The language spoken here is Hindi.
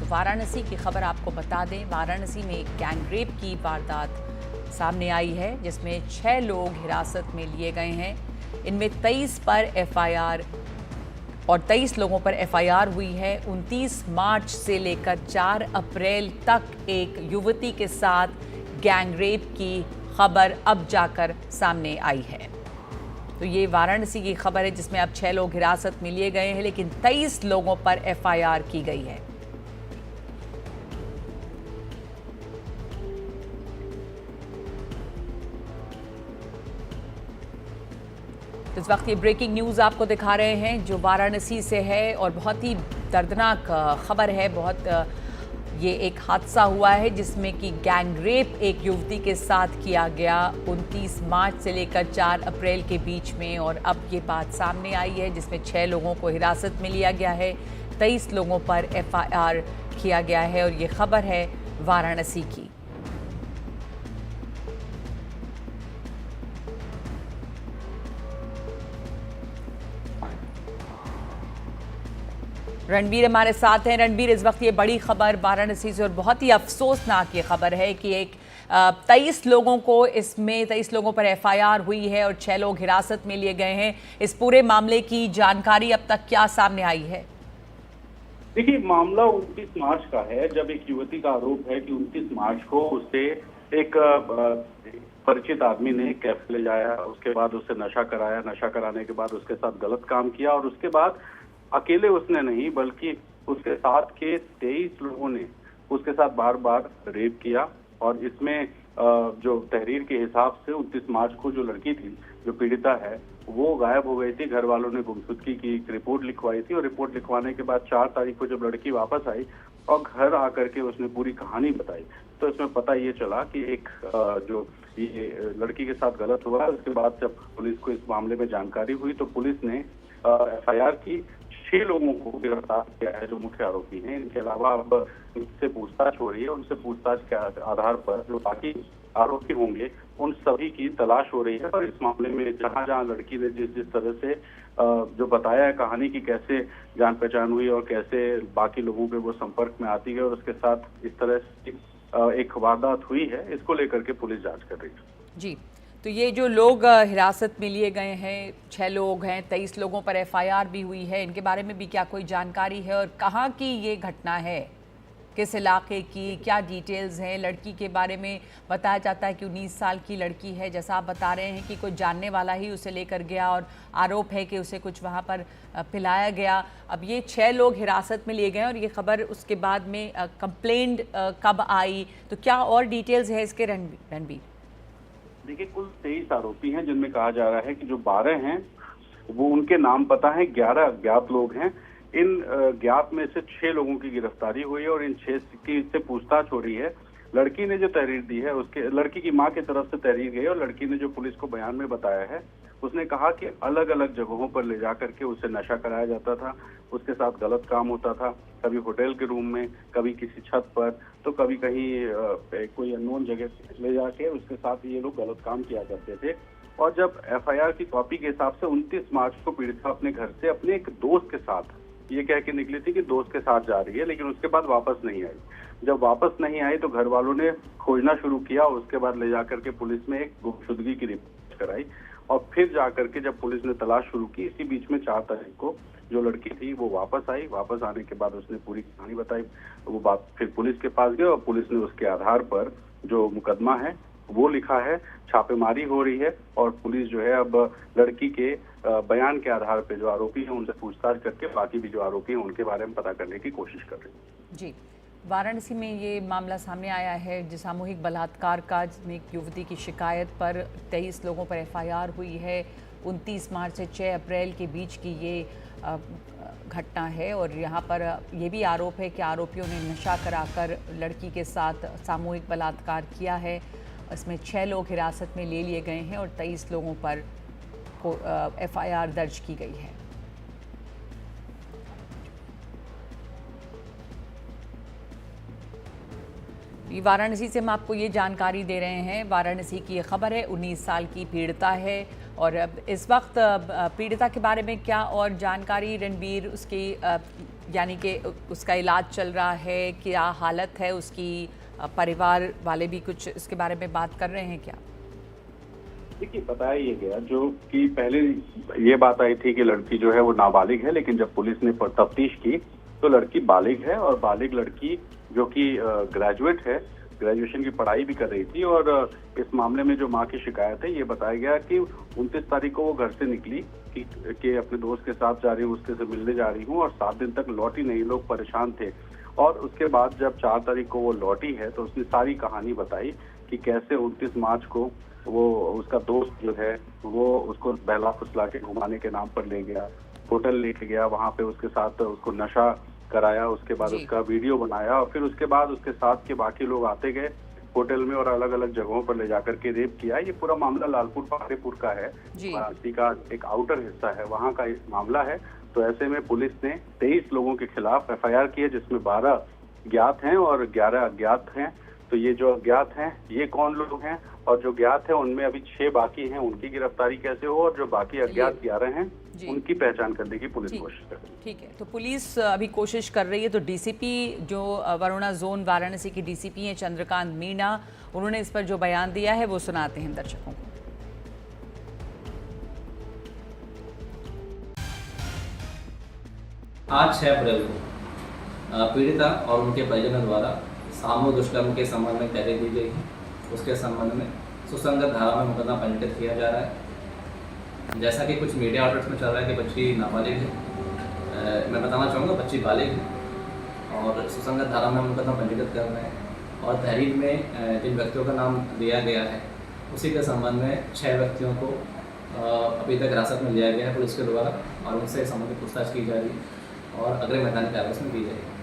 तो वाराणसी की खबर आपको बता दें, वाराणसी में एक गैंग रेप की वारदात सामने आई है जिसमें 6 लोग हिरासत में लिए गए हैं। इनमें 23 पर एफआईआर और 23 लोगों पर एफआईआर हुई है। 29 मार्च से लेकर 4 अप्रैल तक एक युवती के साथ गैंग रेप की खबर अब जाकर सामने आई है। तो ये वाराणसी की खबर है जिसमें अब 6 लोग हिरासत में लिए गए हैं, लेकिन 23 लोगों पर एफआईआर की गई है। तो इस वक्त ये ब्रेकिंग न्यूज़ आपको दिखा रहे हैं जो वाराणसी से है और बहुत ही दर्दनाक खबर है। ये एक हादसा हुआ है जिसमें कि गैंग रेप एक युवती के साथ किया गया 29 मार्च से लेकर 4 अप्रैल के बीच में, और अब ये बात सामने आई है जिसमें 6 लोगों को हिरासत में लिया गया है, 23 लोगों पर एफआईआर किया गया है और ये खबर है वाराणसी की। रणबीर हमारे साथ हैं। रणबीर, इस वक्त ये बड़ी खबर वाराणसी से और बहुत ही अफसोसनाक ये खबर है कि 23 लोगों को इसमें 23 लोगों पर एफआईआर हुई है और 6 लोग हिरासत में लिए गए हैं। इस पूरे मामले की जानकारी अब तक क्या सामने आई है? देखिए, मामला 29 मार्च का है, जब एक युवती का आरोप है कि 29 मार्च को उसे एक परिचित आदमी ने कैफे ले जाया, उसके बाद उसे नशा कराया, नशा कराने के बाद उसके साथ गलत काम किया और उसके बाद अकेले उसने नहीं बल्कि उसके साथ के 23 लोगों ने उसके साथ बार बार रेप किया। और इसमें जो तहरीर के हिसाब से 29 मार्च को जो लड़की थी, जो पीड़िता है, वो गायब हो गई थी। घर वालों ने गुमशुदगी की एक रिपोर्ट लिखवाई थी और रिपोर्ट लिखवाने के बाद 4 तारीख को जब लड़की वापस आई और घर आकर के उसने पूरी कहानी बताई, तो इसमें पता ये चला कि एक जो ये लड़की के साथ गलत हुआ। उसके बाद जब पुलिस को इस मामले में जानकारी हुई तो पुलिस ने एफआईआर की, 6 लोगों को गिरफ्तार किया है जो मुख्य आरोपी हैं। इनके अलावा अब उनसे पूछताछ हो रही है। उनसे पूछताछ के आधार पर जो बाकी आरोपी होंगे उन सभी की तलाश हो रही है। और इस मामले में जहां जहां लड़की ने जिस जिस तरह से जो बताया है कहानी की, कैसे जान पहचान हुई और कैसे बाकी लोगों के वो संपर्क में आती है और उसके साथ इस तरह से एक वारदात हुई है, इसको लेकर के पुलिस जांच कर रही है। जी, तो ये जो लोग हिरासत में लिए गए हैं, 6 लोग हैं, 23 लोगों पर एफआईआर भी हुई है, इनके बारे में भी क्या कोई जानकारी है और कहाँ की ये घटना है, किस इलाके की, क्या डिटेल्स हैं? लड़की के बारे में बताया जाता है कि 19 साल की लड़की है, जैसा आप बता रहे हैं कि कोई जानने वाला ही उसे लेकर गया और आरोप है कि उसे कुछ वहाँ पर पिलाया गया। अब ये 6 लोग हिरासत में लिए गए और ये खबर उसके बाद में कंप्लेंट कब आई, तो क्या और डिटेल्स है इसके रणबीर? देखिए, कुल 23 आरोपी हैं जिनमें कहा जा रहा है कि जो 12 हैं वो उनके नाम पता है, 11 अज्ञात लोग हैं। इन ज्ञात में से 6 लोगों की गिरफ्तारी हुई है और इन 6 की से पूछताछ हो रही है। लड़की ने जो तहरीर दी है, उसके लड़की की मां की तरफ से तहरीर गई और लड़की ने जो पुलिस को बयान में बताया है, उसने कहा कि अलग अलग जगहों पर ले जाकर के उसे नशा कराया जाता था, उसके साथ गलत काम होता था, कभी होटल के रूम में, कभी किसी छत पर, तो कभी कहीं कोई अननोन जगह ले जाके उसके साथ ये लोग गलत काम किया करते थे। और जब एफआईआर की कॉपी के हिसाब से 29 मार्च को पीड़िता अपने घर से अपने एक दोस्त के साथ ये कह के निकली थी कि दोस्त के साथ जा रही है, लेकिन उसके बाद वापस नहीं आई। जब वापस नहीं आई तो घर वालों ने खोजना शुरू किया, उसके बाद ले जाकर के पुलिस में एक गुमशुदगी की रिपोर्ट कराई और फिर जाकर के जब पुलिस ने तलाश शुरू की, इसी बीच में 4 तारीख को जो लड़की थी वो वापस आई। वापस आने के बाद उसने पूरी कहानी बताई। वो बात फिर पुलिस के पास गए और पुलिस ने उसके आधार पर जो मुकदमा है वो लिखा है, छापेमारी हो रही है और पुलिस जो है अब लड़की के बयान के आधार पे जो आरोपी हैं उनसे पूछताछ करके बाकी भी जो आरोपी हैं उनके बारे में पता करने की कोशिश कर रही है। जी, वाराणसी में ये मामला सामने आया है जो सामूहिक बलात्कार का, जिसमें एक युवती की शिकायत पर 23 लोगों पर एफआईआर हुई है। 29 मार्च से 6 अप्रैल के बीच की ये घटना है और यहाँ पर ये भी आरोप है कि आरोपियों ने नशा कराकर लड़की के साथ सामूहिक बलात्कार किया है। इसमें 6 लोग हिरासत में ले लिए गए हैं और 23 लोगों पर एफआईआर दर्ज की गई है। वाराणसी से हम आपको ये जानकारी दे रहे हैं। वाराणसी की ये खबर है, 19 साल की पीड़िता है और इस वक्त पीड़िता के बारे में क्या और जानकारी रणबीर, उसकी यानी कि उसका इलाज चल रहा है, क्या हालत है उसकी? परिवार वाले भी कुछ इसके बारे में बात कर रहे हैं क्या? देखिए, बताया ये गया जो कि पहले ये बात आई थी कि लड़की जो है वो नाबालिग है, लेकिन जब पुलिस ने तफ्तीश की तो लड़की बालिग है, और बालिग लड़की जो कि ग्रेजुएट है, ग्रेजुएशन की पढ़ाई भी कर रही थी। और इस मामले में जो माँ की शिकायत है, ये बताया गया कि 29 तारीख को वो घर से निकली कि अपने दोस्त के साथ जा रही हूँ, उसके से मिलने जा रही हूँ, और 7 दिन तक लौटी नहीं। लोग परेशान थे। और उसके बाद जब 4 तारीख को वो लौटी है तो उसने सारी कहानी बताई कि कैसे 29 मार्च को वो उसका दोस्त जो है वो उसको बहला फुसला के घुमाने के नाम पर ले गया, होटल लेके गया, वहां पे उसके साथ उसको नशा कराया, उसके बाद उसका वीडियो बनाया, और फिर उसके बाद उसके साथ के बाकी लोग आते गए होटल में और अलग अलग जगहों पर ले जाकर के रेप किया। ये पूरा मामला लालपुर पातेपुर का है, वाराणसी का एक आउटर हिस्सा है, वहाँ का मामला है। तो ऐसे में पुलिस ने 23 लोगों के खिलाफ एफआईआर की है, जिसमें 12 ज्ञात हैं और 11 अज्ञात हैं। तो ये जो अज्ञात हैं ये कौन लोग हैं, और जो ज्ञात है उनमें अभी 6 बाकी हैं, उनकी गिरफ्तारी कैसे हो, और जो बाकी अज्ञात 11 हैं उनकी पहचान करने की पुलिस कोशिश कर रही है। ठीक है, तो पुलिस अभी कोशिश कर रही है। तो डीसीपी जो वरुणा जोन वाराणसी की डीसीपी हैं चंद्रकांत मीणा, उन्होंने इस पर जो बयान दिया है वो सुनाते हैं दर्शकों को। आज 6 अप्रैल को पीड़िता और उनके परिजनों द्वारा सामूहिक दुष्कर्म के संबंध में तहरीर दी गई है। उसके संबंध में सुसंगत धारा में मुकदमा पंजीकृत किया जा रहा है। जैसा कि कुछ मीडिया आउटलेट्स में चल रहा है कि बच्ची नाबालिग है, मैं बताना चाहूँगा बच्ची बालिग है और सुसंगत धारा में मुकदमा पंजीकृत कर रहे हैं। और तहरीर में जिन व्यक्तियों का नाम दिया गया है उसी के संबंध में 6 व्यक्तियों को अभी तक हिरासत में लिया गया है पुलिस के द्वारा, और उनसे संबंधित पूछताछ की जा रही है और अग्रिम वैधानिक कार्रवाई की जाएगी।